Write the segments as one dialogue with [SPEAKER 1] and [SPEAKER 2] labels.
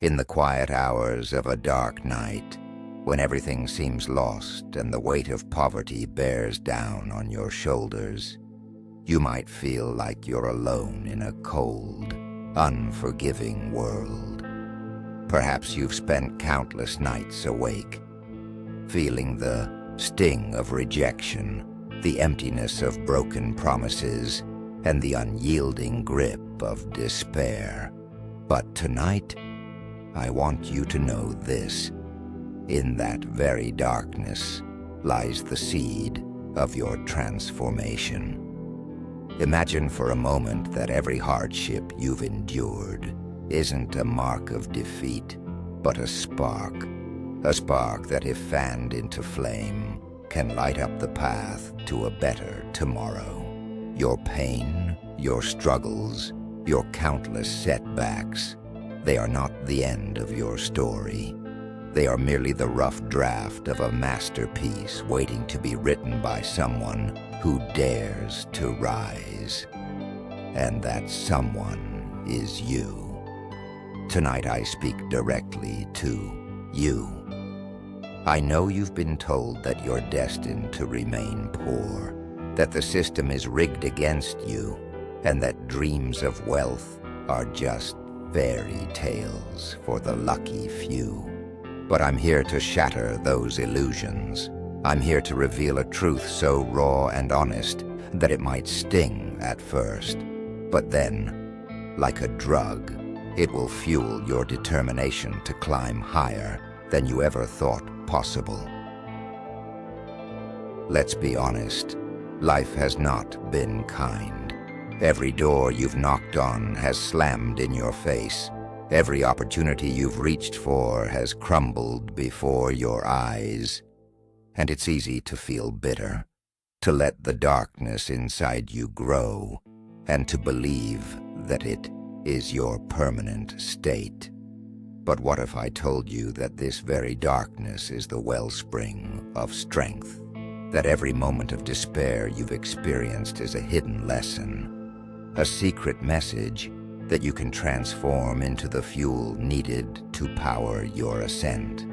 [SPEAKER 1] In the quiet hours of a dark night, when everything seems lost and the weight of poverty bears down on your shoulders, you might feel like you're alone in a cold, unforgiving world. Perhaps you've spent countless nights awake, feeling the sting of rejection, the emptiness of broken promises, and the unyielding grip of despair. But tonight, I want you to know this. In that very darkness lies the seed of your transformation. Imagine for a moment that every hardship you've endured isn't a mark of defeat, but a spark that, if fanned into flame, can light up the path to a better tomorrow. Your pain, your struggles, your countless setbacks, they are not the end of your story. They are merely the rough draft of a masterpiece waiting to be written by someone who dares to rise. And that someone is you. Tonight I speak directly to you. I know you've been told that you're destined to remain poor, that the system is rigged against you, and that dreams of wealth are just fairy tales for the lucky few. But I'm here to shatter those illusions. I'm here to reveal a truth so raw and honest that it might sting at first. But then, like a drug, it will fuel your determination to climb higher than you ever thought possible. Let's be honest, life has not been kind. Every door you've knocked on has slammed in your face. Every opportunity you've reached for has crumbled before your eyes. And it's easy to feel bitter, to let the darkness inside you grow, and to believe that it is your permanent state. But what if I told you that this very darkness is the wellspring of strength? That every moment of despair you've experienced is a hidden lesson, a secret message that you can transform into the fuel needed to power your ascent.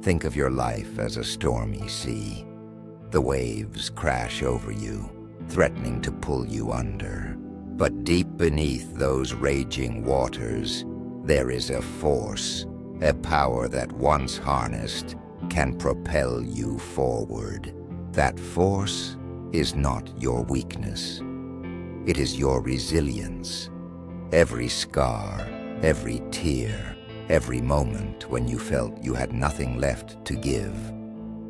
[SPEAKER 1] Think of your life as a stormy sea. The waves crash over you, threatening to pull you under. But deep beneath those raging waters, there is a force, a power that once harnessed can propel you forward. That force is not your weakness. It is your resilience. Every scar, every tear, every moment when you felt you had nothing left to give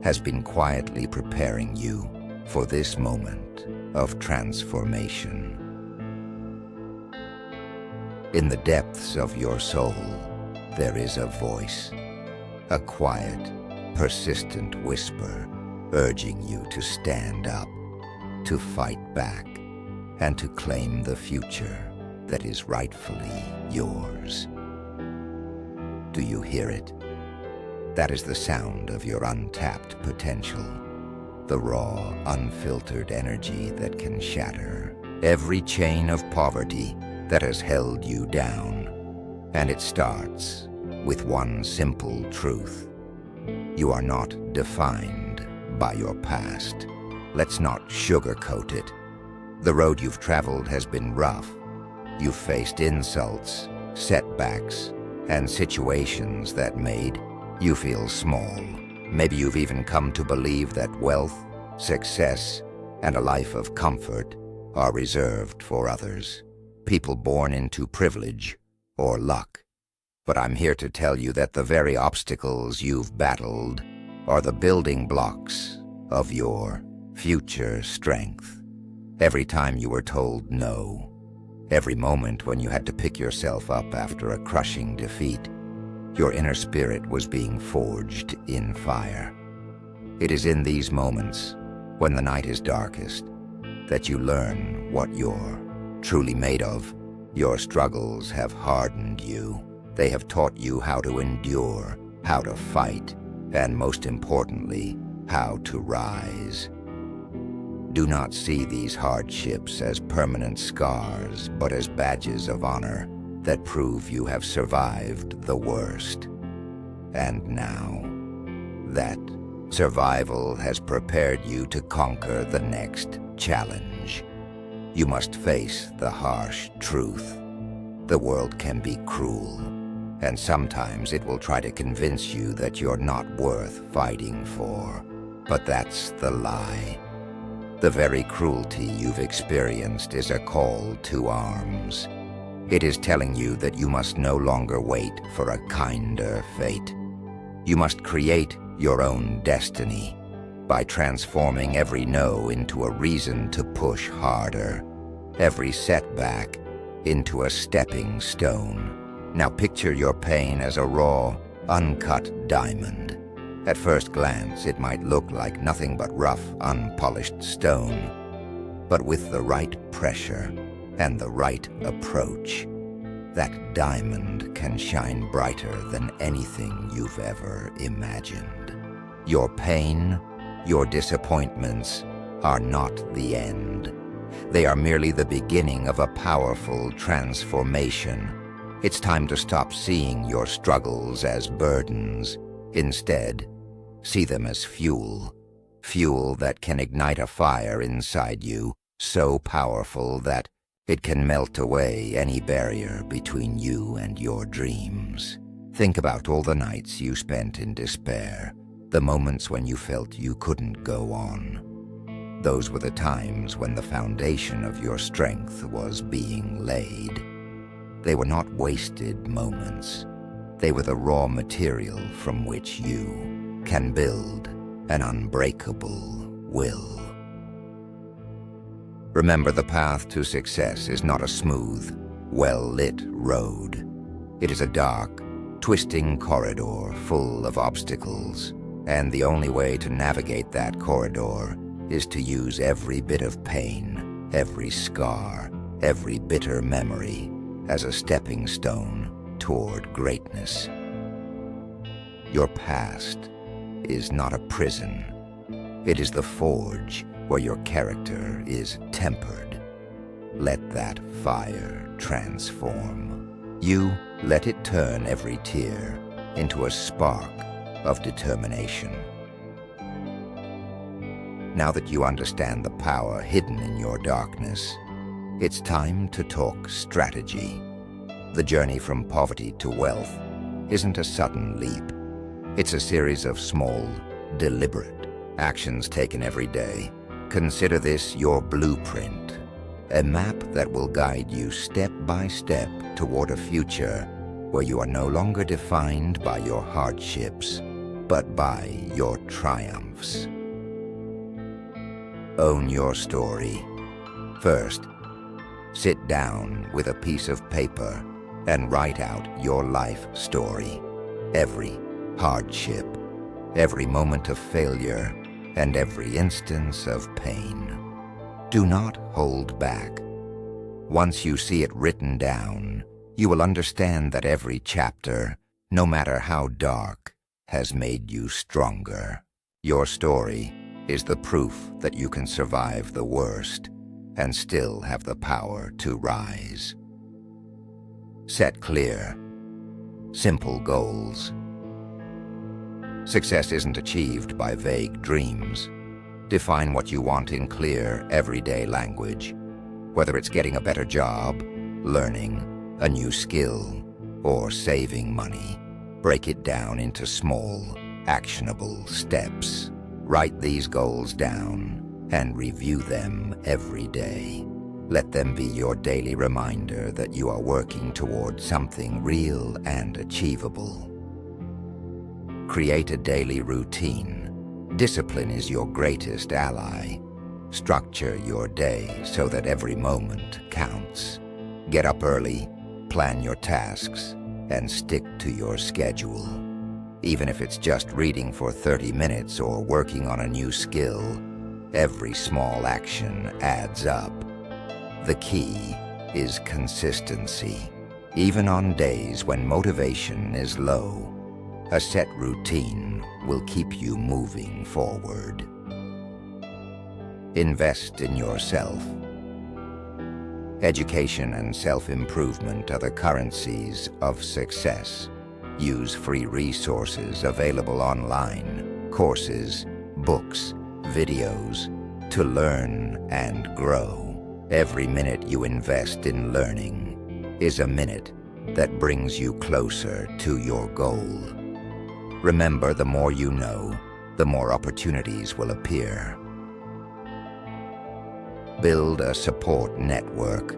[SPEAKER 1] has been quietly preparing you for this moment of transformation. In the depths of your soul, there is a voice, a quiet, persistent whisper urging you to stand up, to fight back, and to claim the future that is rightfully yours. Do you hear it? That is the sound of your untapped potential, the raw, unfiltered energy that can shatter every chain of poverty that has held you down. And it starts with one simple truth. You are not defined by your past. Let's not sugarcoat it. The road you've traveled has been rough. You've faced insults, setbacks, and situations that made you feel small. Maybe you've even come to believe that wealth, success, and a life of comfort are reserved for others, people born into privilege or luck. But I'm here to tell you that the very obstacles you've battled are the building blocks of your future strength. Every time you were told no, every moment when you had to pick yourself up after a crushing defeat, your inner spirit was being forged in fire. It is in these moments, when the night is darkest, that you learn what you're truly made of. Your struggles have hardened you. They have taught you how to endure, how to fight, and most importantly, how to rise. Do not see these hardships as permanent scars, but as badges of honor. that prove you have survived the worst. And now, that survival has prepared you to conquer the next challenge. You must face the harsh truth. The world can be cruel, and sometimes it will try to convince you that you're not worth fighting for. But that's the lie. The very cruelty you've experienced is a call to arms. It is telling you that you must no longer wait for a kinder fate. You must create your own destiny by transforming every no into a reason to push harder, every setback into a stepping stone. Now picture your pain as a raw, uncut diamond. At first glance, it might look like nothing but rough, unpolished stone. But with the right pressure and the right approach, that diamond can shine brighter than anything you've ever imagined. Your pain, your disappointments are not the end. They are merely the beginning of a powerful transformation. It's time to stop seeing your struggles as burdens. Instead, see them as fuel. Fuel that can ignite a fire inside you, so powerful that it can melt away any barrier between you and your dreams. Think about all the nights you spent in despair, the moments when you felt you couldn't go on. Those were the times when the foundation of your strength was being laid. They were not wasted moments. They were the raw material from which you can build an unbreakable will. Remember, the path to success is not a smooth, well-lit road. It is a dark, twisting corridor full of obstacles, and the only way to navigate that corridor is to use every bit of pain, every scar, every bitter memory as a stepping stone toward greatness. Your past is not a prison. It is the forge where your character is tempered. Let that fire transform. You let it turn every tear into a spark of determination. Now that you understand the power hidden in your darkness, it's time to talk strategy. The journey from poverty to wealth isn't a sudden leap. It's a series of small, deliberate actions taken every day. Consider this your blueprint, a map that will guide you step by step toward a future where you are no longer defined by your hardships, but by your triumphs. Own your story. First, sit down with a piece of paper and write out your life story. Every hardship, every moment of failure, and every instance of pain. Do not hold back. Once you see it written down, you will understand that every chapter, no matter how dark, has made you stronger. Your story is the proof that you can survive the worst and still have the power to rise. Set clear, simple goals. Success isn't achieved by vague dreams. Define what you want in clear, everyday language. Whether it's getting a better job, learning a new skill, or saving money, break it down into small, actionable steps. Write these goals down and review them every day. Let them be your daily reminder that you are working toward something real and achievable. Create a daily routine. Discipline is your greatest ally. Structure your day so that every moment counts. Get up early, plan your tasks, and stick to your schedule. Even if it's just reading for 30 minutes or working on a new skill, every small action adds up. The key is consistency. Even on days when motivation is low, a set routine will keep you moving forward. Invest in yourself. Education and self-improvement are the currencies of success. Use free resources available online, courses, books, videos, to learn and grow. Every minute you invest in learning is a minute that brings you closer to your goal. Remember, the more you know, the more opportunities will appear. Build a support network.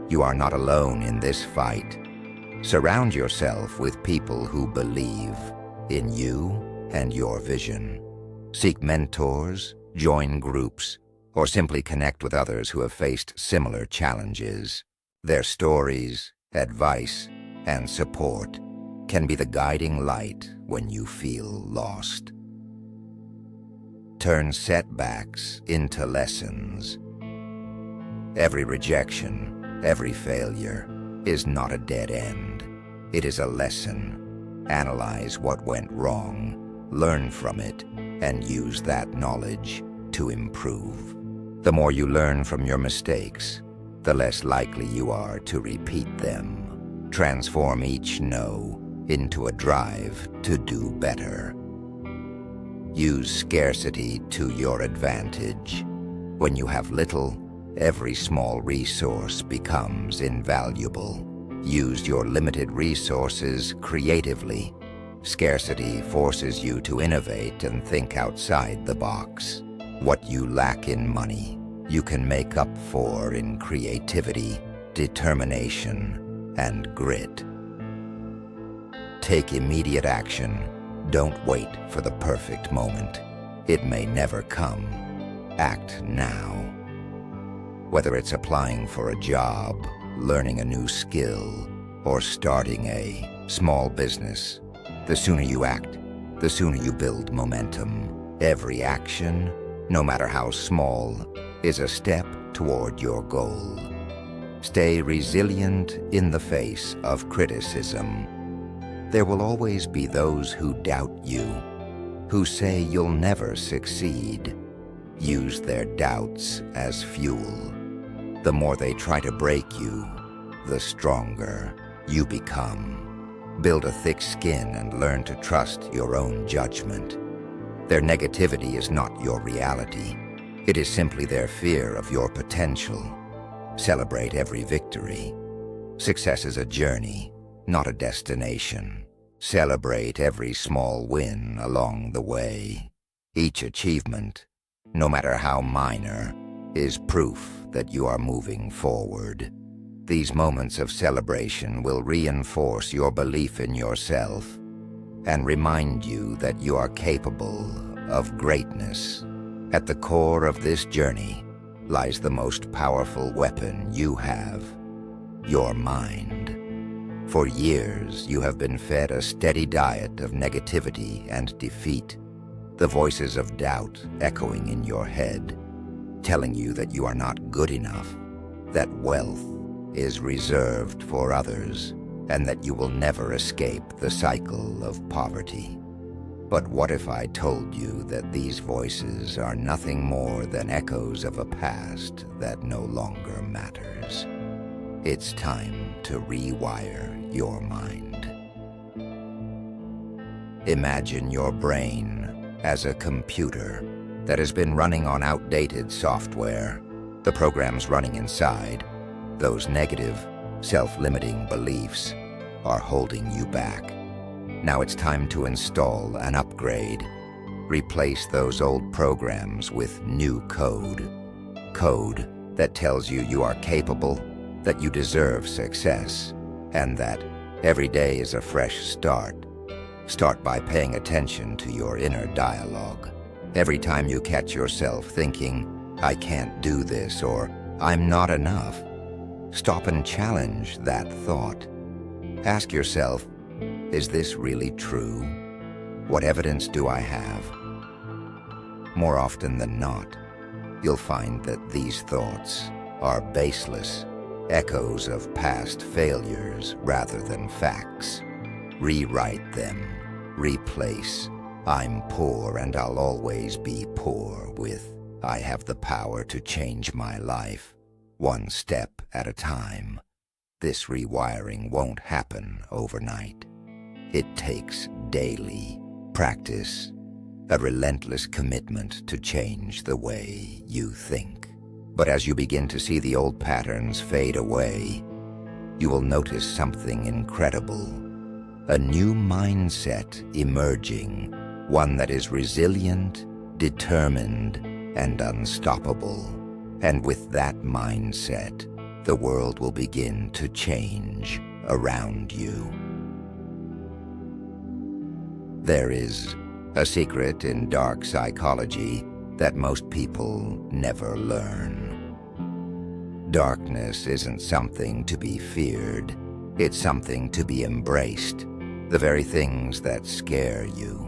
[SPEAKER 1] You are not alone in this fight. Surround yourself with people who believe in you and your vision. Seek mentors, join groups, or simply connect with others who have faced similar challenges. Their stories, advice, and support can be the guiding light when you feel lost. Turn setbacks into lessons. Every rejection, every failure is not a dead end. It is a lesson. Analyze what went wrong, learn from it, and use that knowledge to improve. The more you learn from your mistakes, the less likely you are to repeat them. Transform each no into a drive to do better. Use scarcity to your advantage. When you have little, every small resource becomes invaluable. Use your limited resources creatively. Scarcity forces you to innovate and think outside the box. What you lack in money, you can make up for in creativity, determination, and grit. Take immediate action. Don't wait for the perfect moment. It may never come. Act now. Whether it's applying for a job, learning a new skill, or starting a small business, the sooner you act, the sooner you build momentum. Every action, no matter how small, is a step toward your goal. Stay resilient in the face of criticism. There will always be those who doubt you, who say you'll never succeed. Use their doubts as fuel. The more they try to break you, the stronger you become. Build a thick skin and learn to trust your own judgment. Their negativity is not your reality. It is simply their fear of your potential. Celebrate every victory. Success is a journey, not a destination. Celebrate every small win along the way. Each achievement, no matter how minor, is proof that you are moving forward. These moments of celebration will reinforce your belief in yourself and remind you that you are capable of greatness. At the core of this journey lies the most powerful weapon you have, your mind. For years, you have been fed a steady diet of negativity and defeat, the voices of doubt echoing in your head, telling you that you are not good enough, that wealth is reserved for others, and that you will never escape the cycle of poverty. But what if I told you that these voices are nothing more than echoes of a past that no longer matters? It's time to rewire your mind. Imagine your brain as a computer that has been running on outdated software. The programs running inside, those negative, self-limiting beliefs, are holding you back. Now it's time to install an upgrade. Replace those old programs with new code. Code that tells you you are capable, that you deserve success, and that every day is a fresh start. Start by paying attention to your inner dialogue. Every time you catch yourself thinking, I can't do this, or I'm not enough, stop and challenge that thought. Ask yourself, is this really true? What evidence do I have? More often than not, you'll find that these thoughts are baseless, echoes of past failures rather than facts. Rewrite them. Replace, I'm poor and I'll always be poor, with, I have the power to change my life. one step at a time. This rewiring won't happen overnight. It takes daily practice, a relentless commitment to change the way you think. But as you begin to see the old patterns fade away, you will notice something incredible. A new mindset emerging, one that is resilient, determined, and unstoppable. And with that mindset, the world will begin to change around you. There is a secret in dark psychology that most people never learn. Darkness isn't something to be feared. It's something to be embraced. The very things that scare you,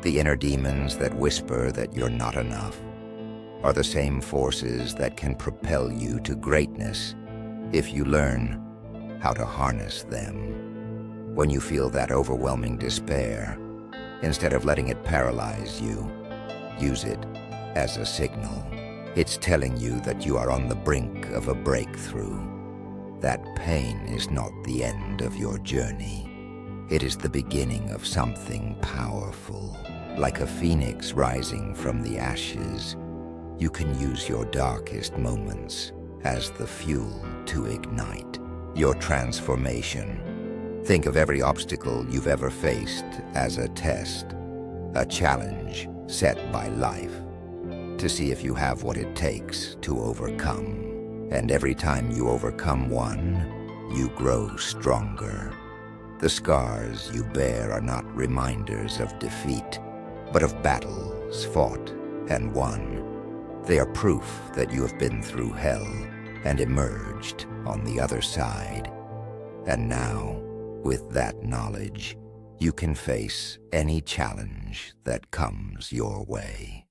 [SPEAKER 1] the inner demons that whisper that you're not enough, are the same forces that can propel you to greatness if you learn how to harness them. When you feel that overwhelming despair, instead of letting it paralyze you, use it as a signal. It's telling you that you are on the brink of a breakthrough. That pain is not the end of your journey. It is the beginning of something powerful. Like a phoenix rising from the ashes, you can use your darkest moments as the fuel to ignite your transformation. Think of every obstacle you've ever faced as a test, a challenge set by life, to see if you have what it takes to overcome. And every time you overcome one, you grow stronger. The scars you bear are not reminders of defeat, but of battles fought and won. They are proof that you have been through hell and emerged on the other side. And now, with that knowledge, you can face any challenge that comes your way.